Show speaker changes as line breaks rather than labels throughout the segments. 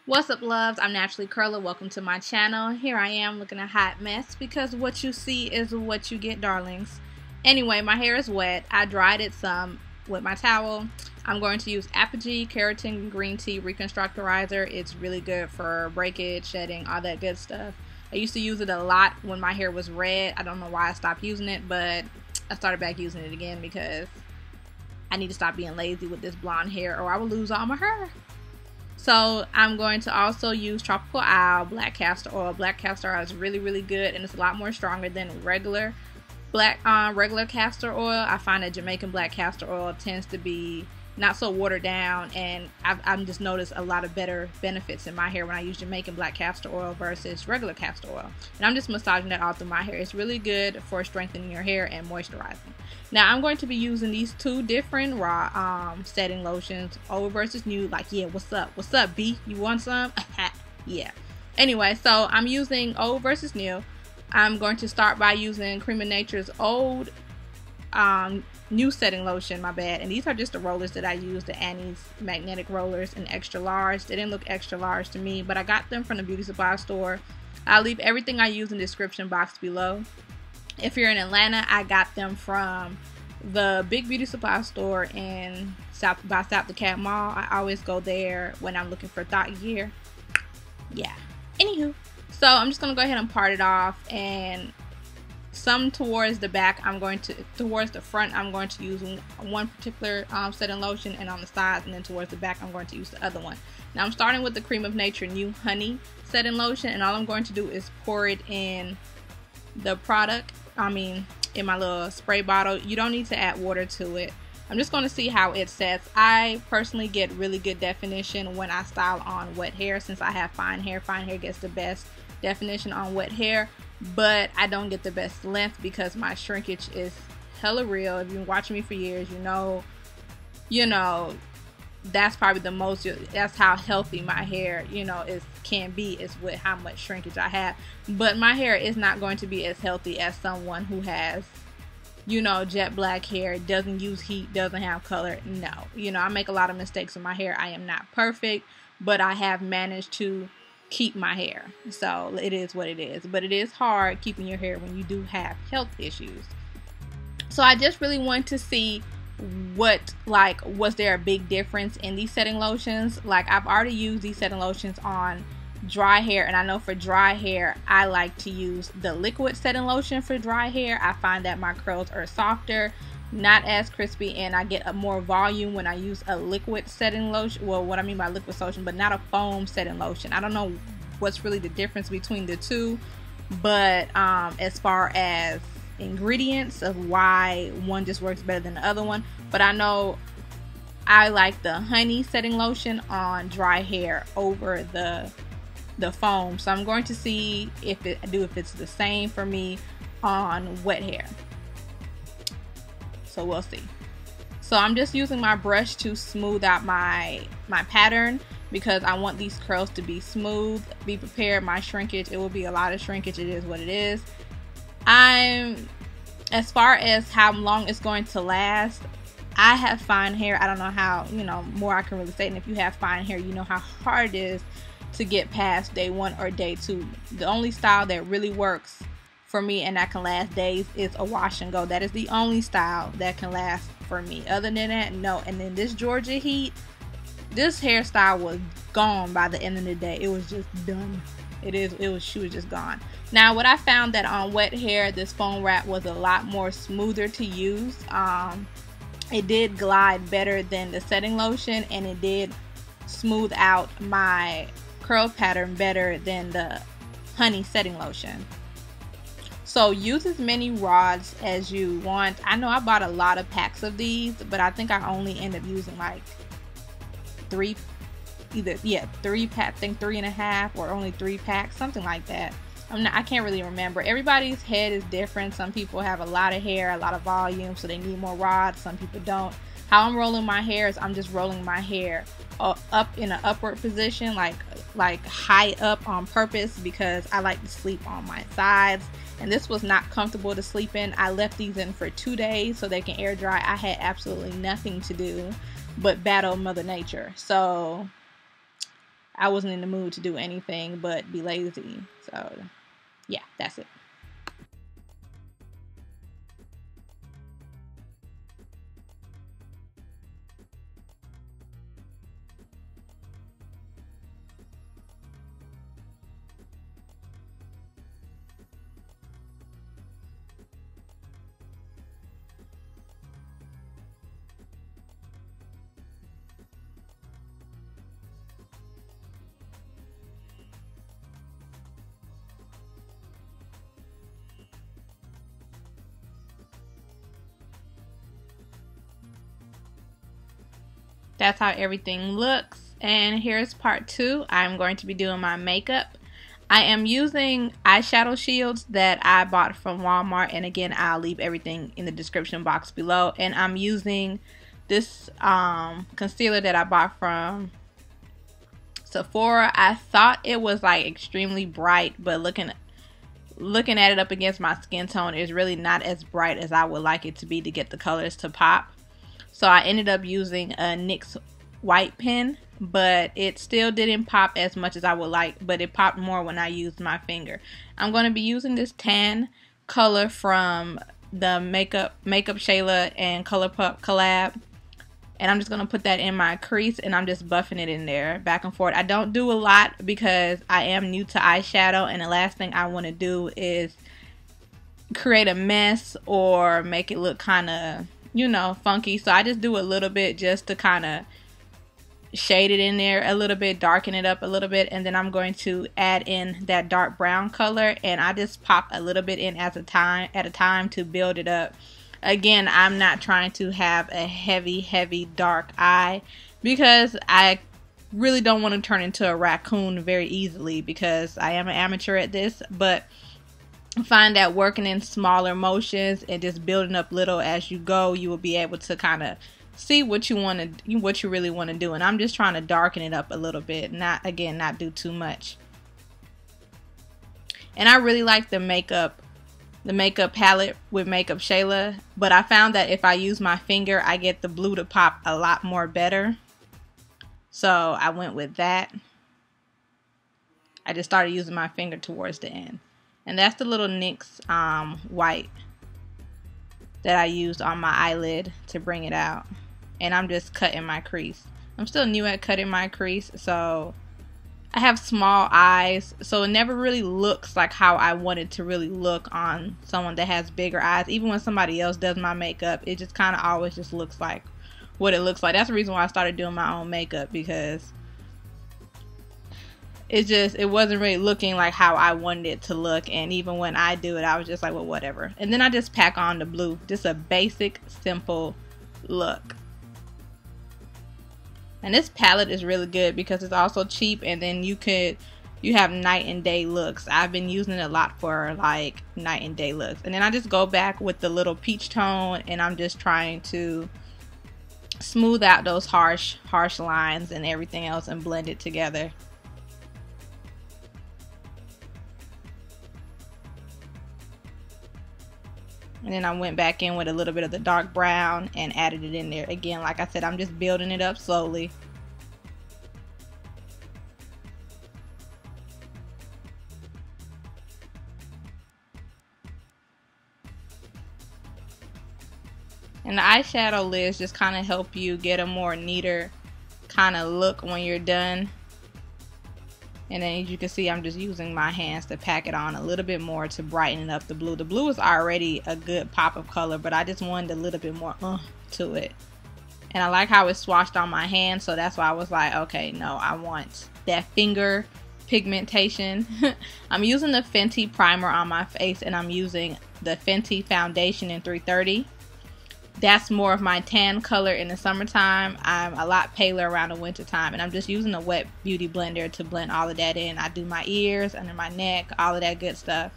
What's up, loves? I'm Naturally Curly. Welcome to my channel. Here I am looking a hot mess because what you see is what you get, darlings. Anyway, my hair is wet. I dried it some with my towel. I'm going to use Aphogee Keratin Green Tea Restructurizer. It's really good for breakage, shedding, all that good stuff. I used to use it a lot when my hair was red. I don't know why I stopped using it, but I started back using it again because I need to stop being lazy with this blonde hair or I will lose all my hair. So I'm going to also use Tropical Isle Black Castor Oil. Black Castor Oil is really good, and it's a lot more stronger than regular castor oil. I find that Jamaican black castor oil tends to be not so watered down, and I've just noticed a lot of better benefits in my hair when I use Jamaican black castor oil versus regular castor oil. And I'm just massaging that all through my hair. It's really good for strengthening your hair and moisturizing. Now I'm going to be using these two different raw setting lotions, old versus new. Like, yeah, what's up B, you want some? Yeah. Anyway, so I'm using old versus new. I'm going to start by using Creme of Nature's old new setting lotion, my bad. And these are just the rollers that I use, the Annie's magnetic rollers in extra large. They didn't look extra large to me, but I got them from the beauty supply store. I'll leave everything I use in the description box below. If you're in Atlanta, I got them from the big beauty supply store in South DeKalb Mall. I always go there when I'm looking for thought gear. Yeah. Anywho, so I'm just gonna go ahead and part it off, and some towards the back, towards the front, I'm going to use one particular setting lotion, and on the sides, and then towards the back, I'm going to use the other one. Now I'm starting with the Creme of Nature New Honey setting lotion, and all I'm going to do is pour it in the product. In my little spray bottle. You don't need to add water to it. I'm just going to see how it sets. I personally get really good definition when I style on wet hair, since I have fine hair. Fine hair gets the best definition on wet hair, but I don't get the best length because my shrinkage is hella real. If you've been watching me for years, you know that's probably the most, that's how healthy my hair can be, is with how much shrinkage I have. But my hair is not going to be as healthy as someone who has jet black hair, doesn't use heat, doesn't have color. No, I make a lot of mistakes with my hair. I am not perfect, but I have managed to keep my hair. So it is what it is, but it is hard keeping your hair when you do have health issues. So I just really want to see was there a big difference in these setting lotions. Like, I've already used these setting lotions on dry hair, and I know for dry hair I like to use the liquid setting lotion for dry hair. I find that my curls are softer, not as crispy, and I get a more volume when I use a liquid setting lotion. Well, what I mean by liquid lotion, but not a foam setting lotion. I don't know what's really the difference between the two, but as far as ingredients of why one just works better than the other one, but I know I like the honey setting lotion on dry hair over the foam. So I'm going to see if it's the same for me on wet hair. So we'll see. So I'm just using my brush to smooth out my pattern because I want these curls to be smooth. Be prepared, my shrinkage, it will be a lot of shrinkage. It is what it is. As far as how long it's going to last, I have fine hair. I don't know how, more I can really say. And if you have fine hair, you know how hard it is to get past day 1 or day 2. The only style that really works for me and that can last days is a wash and go. That is the only style that can last for me. Other than that, no. And then this Georgia heat, this hairstyle was gone by the end of the day. It was just done. She was just gone. Now, what I found that on wet hair, this foam wrap was a lot more smoother to use. It did glide better than the setting lotion, and it did smooth out my curl pattern better than the honey setting lotion. So use as many rods as you want. I know I bought a lot of packs of these, but I think I only end up using like 3 packs, I think 3.5, or only 3 packs, something like that. I can't really remember. Everybody's head is different. Some people have a lot of hair, a lot of volume, so they need more rods. Some people don't. How I'm rolling my hair is I'm just rolling my hair up in an upward position, like high up on purpose, because I like to sleep on my sides, and this was not comfortable to sleep in. I left these in for 2 days so they can air dry. I had absolutely nothing to do but battle Mother Nature. So I wasn't in the mood to do anything but be lazy. So yeah, that's it. That's how everything looks. And here's part 2. I'm going to be doing my makeup. I am using eyeshadow shields that I bought from Walmart, and again, I'll leave everything in the description box below. And I'm using this concealer that I bought from Sephora. I thought it was like extremely bright, but looking at it up against my skin tone, is really not as bright as I would like it to be to get the colors to pop. So I ended up using a NYX white pen, but it still didn't pop as much as I would like, but it popped more when I used my finger. I'm going to be using this tan color from the MakeupShayla and Colourpop collab, and I'm just going to put that in my crease, and I'm just buffing it in there back and forth. I don't do a lot because I am new to eyeshadow, and the last thing I want to do is create a mess or make it look kind of, you know, funky. So I just do a little bit just to kind of shade it in there a little bit, darken it up a little bit, and then I'm going to add in that dark brown color, and I just pop a little bit in at a time to build it up. Again, I'm not trying to have a heavy dark eye because I really don't want to turn into a raccoon very easily, because I am an amateur at this, but I find that working in smaller motions and just building up little as you go, you will be able to kind of see what you really want to do. And I'm just trying to darken it up a little bit, not do too much. And I really like the makeup palette with MakeupShayla, but I found that if I use my finger, I get the blue to pop a lot more better. So I went with that. I just started using my finger towards the end. And that's the little NYX white that I used on my eyelid to bring it out. And I'm just cutting my crease. I'm still new at cutting my crease, so I have small eyes, so it never really looks like how I want it to really look on someone that has bigger eyes. Even when somebody else does my makeup, it just kind of always just looks like what it looks like. That's the reason why I started doing my own makeup, because it wasn't really looking like how I wanted it to look. And even when I do it, I was just like, well, whatever. And then I just pack on the blue. Just a basic, simple look. And this palette is really good because it's also cheap, and then you have night and day looks. I've been using it a lot for like night and day looks. And then I just go back with the little peach tone, and I'm just trying to smooth out those harsh lines and everything else and blend it together. And then I went back in with a little bit of the dark brown and added it in there. Again, like I said, I'm just building it up slowly. And the eyeshadow lids just kind of help you get a more neater kind of look when you're done. And then as you can see, I'm just using my hands to pack it on a little bit more to brighten up the blue. The blue is already a good pop of color, but I just wanted a little bit more to it. And I like how it's swatched on my hand, so that's why I was like, okay, no, I want that finger pigmentation. I'm using the Fenty primer on my face, and I'm using the Fenty foundation in 330. That's more of my tan color in the summertime. I'm a lot paler around the winter time, and I'm just using a wet beauty blender to blend all of that in. I do my ears, under my neck, all of that good stuff.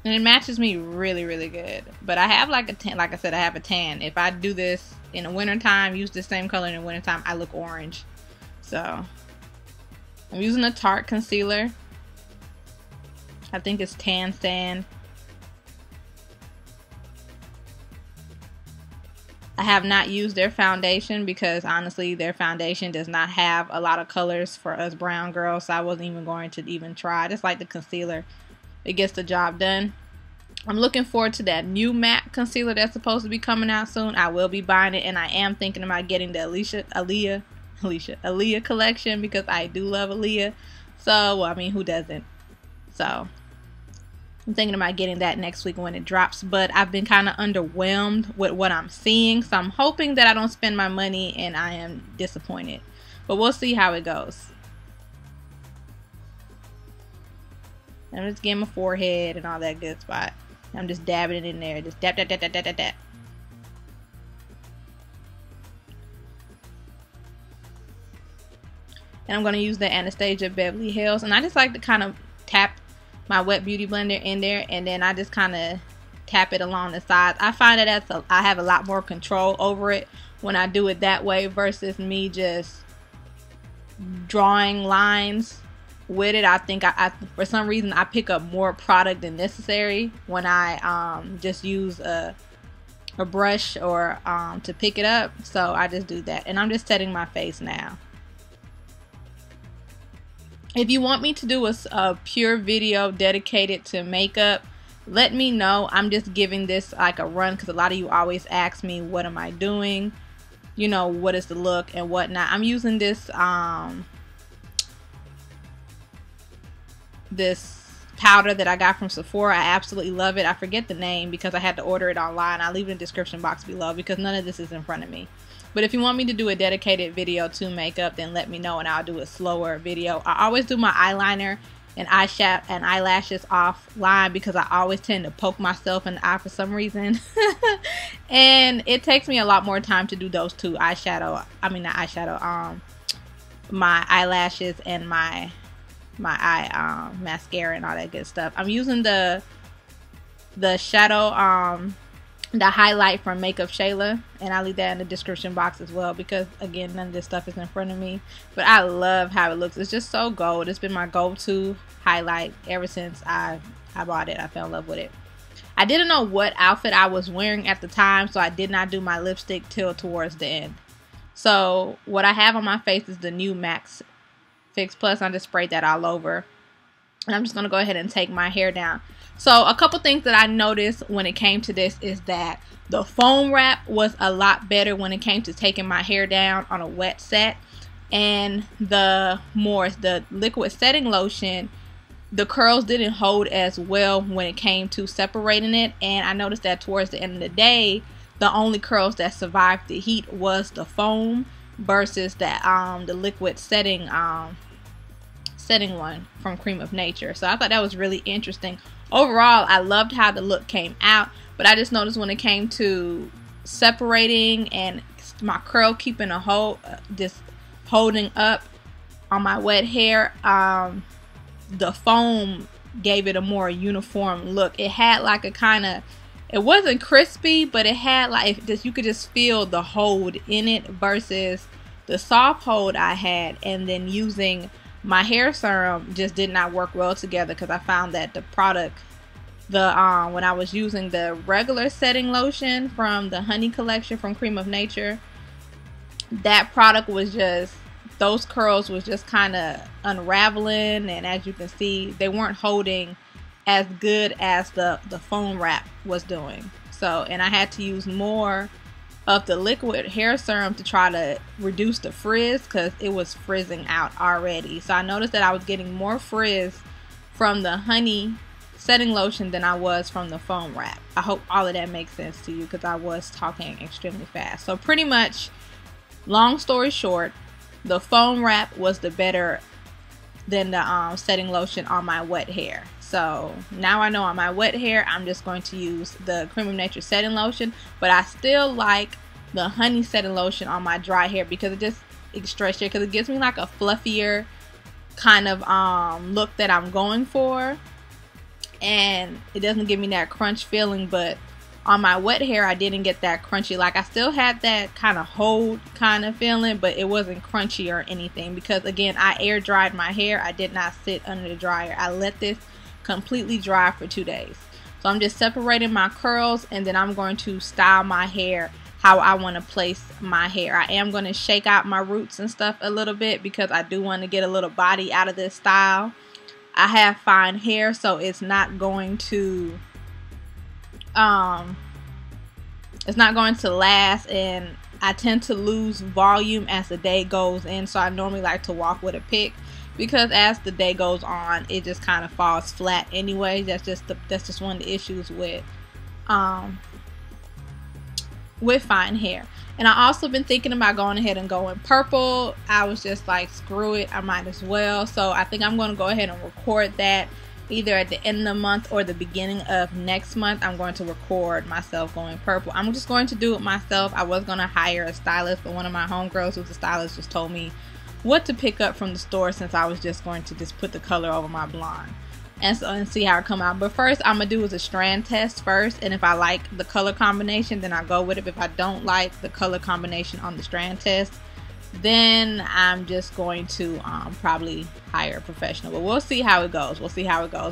And it matches me really, really good. But I have like a tan, like I said, I have a tan. If I do this in the wintertime, use the same color in the wintertime, I look orange. So I'm using a Tarte concealer. I think it's Tan Sand. I have not used their foundation because honestly their foundation does not have a lot of colors for us brown girls, so I wasn't even going to even try. Just like the concealer, it gets the job done. I'm looking forward to that new matte concealer that's supposed to be coming out soon. I will be buying it, and I am thinking about getting the Aaliyah collection because I do love Aaliyah. So, well, I mean, who doesn't? So, I'm thinking about getting that next week when it drops, but I've been kind of underwhelmed with what I'm seeing, so I'm hoping that I don't spend my money and I am disappointed. But we'll see how it goes. I'm just getting my forehead and all that good spot. I'm just dabbing it in there. Just dab, dab, dab, dab, dab, dab, dab. And I'm going to use the Anastasia Beverly Hills. And I just like to kind of tap my wet beauty blender in there. And then I just kind of tap it along the sides. I find that I have a lot more control over it when I do it that way versus me just drawing lines with it. I think I for some reason I pick up more product than necessary when I just use a brush or to pick it up. So I just do that, and I'm just setting my face now. If you want me to do a pure video dedicated to makeup, let me know. I'm just giving this like a run because a lot of you always ask me what am I doing, you know, what is the look and whatnot. I'm using this this powder that I got from Sephora. I absolutely love it. I forget the name because I had to order it online. I'll leave it in the description box below because none of this is in front of me. But if you want me to do a dedicated video to makeup, then let me know and I'll do a slower video. I always do my eyeliner and eyeshadow and eyelashes offline because I always tend to poke myself in the eye for some reason. And it takes me a lot more time to do those two my eyelashes and my eye mascara and all that good stuff. I'm using the shadow the highlight from MakeupShayla, and I'll leave that in the description box as well because again none of this stuff is in front of me, but I love how it looks. It's just so gold. It's been my go-to highlight ever since I bought it. I fell in love with it. I didn't know what outfit I was wearing at the time, so I did not do my lipstick till towards the end. So what I have on my face is the new Max Fix Plus. I just sprayed that all over, and I'm just gonna go ahead and take my hair down. So a couple things that I noticed when it came to this is that the foam wrap was a lot better when it came to taking my hair down on a wet set, and the liquid setting lotion, the curls didn't hold as well when it came to separating it. And I noticed that towards the end of the day, the only curls that survived the heat was the foam versus that the liquid setting one from Cream of Nature. So I thought that was really interesting. Overall, I loved how the look came out, but I just noticed when it came to separating and my curl keeping a hold, just holding up on my wet hair, the foam gave it a more uniform look. It had like a kind of, it wasn't crispy, but it had like you could just feel the hold in it versus the soft hold I had. And then using my hair serum just did not work well together because I found that the product, when I was using the regular setting lotion from the Honey collection from Cream of Nature, that product was just, those curls was just kind of unraveling, and as you can see, they weren't holding as good as the foam wrap was doing. So, and I had to use more of the liquid hair serum to try to reduce the frizz because it was frizzing out already. So I noticed that I was getting more frizz from the Honey setting lotion than I was from the foam wrap. I hope all of that makes sense to you because I was talking extremely fast. So pretty much, long story short, the foam wrap was the better than the setting lotion on my wet hair. So now I know on my wet hair I'm just going to use the Cream of Nature setting lotion, but I still like the Honey setting lotion on my dry hair because it just stretches it, because it gives me like a fluffier kind of look that I'm going for, and it doesn't give me that crunch feeling. But on my wet hair I didn't get that crunchy. Like I still had that kind of hold kind of feeling, but it wasn't crunchy or anything because again I air dried my hair. I did not sit under the dryer. I let this completely dry for 2 days. So I'm just separating my curls, and then I'm going to style my hair how I want to place my hair. I am going to shake out my roots and stuff a little bit because I do want to get a little body out of this style. I have fine hair, so it's not going to last, and I tend to lose volume as the day goes in, so I normally like to walk with a pick because as the day goes on it just kind of falls flat anyway. That's just one of the issues with fine hair. And I also been thinking about going ahead and going purple. I was just like, screw it, I might as well. So I think I'm going to go ahead and record that either at the end of the month or the beginning of next month. I'm going to record myself going purple. I'm just going to do it myself. I was going to hire a stylist, but one of my homegirls who's a stylist just told me what to pick up from the store, since I was just going to just put the color over my blonde and see how it come out. But first I'm gonna do is a strand test first, and if I like the color combination then I go with it. If I don't like the color combination on the strand test, then I'm just going to probably hire a professional. But we'll see how it goes.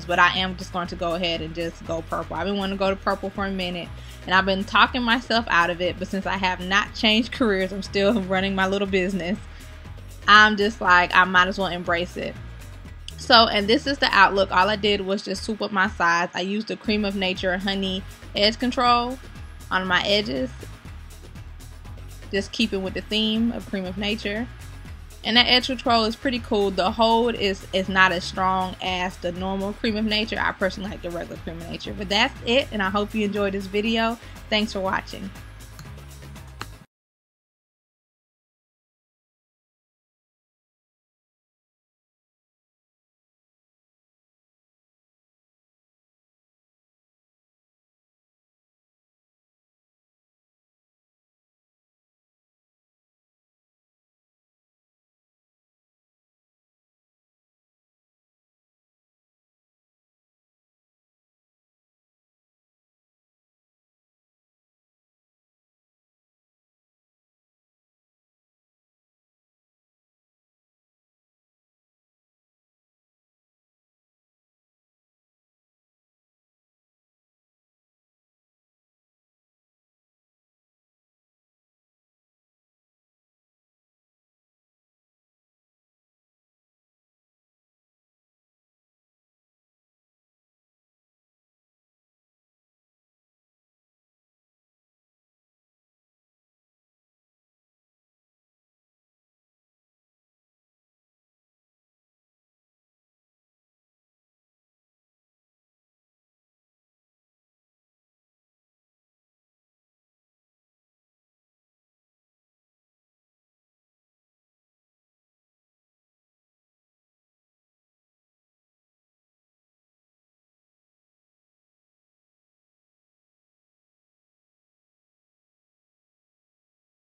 But I am just going to go ahead and just go purple. I've been wanting to go to purple for a minute, and I've been talking myself out of it, but since I have not changed careers, I'm still running my little business, I'm just like, I might as well embrace it. So, and this is the outlook. All I did was just swoop up my sides. I used the Cream of Nature Honey Edge Control on my edges, just keeping with the theme of Cream of Nature. And that edge control is pretty cool. The hold is not as strong as the normal Cream of Nature. I personally like the regular Cream of Nature. But that's it, and I hope you enjoyed this video. Thanks for watching.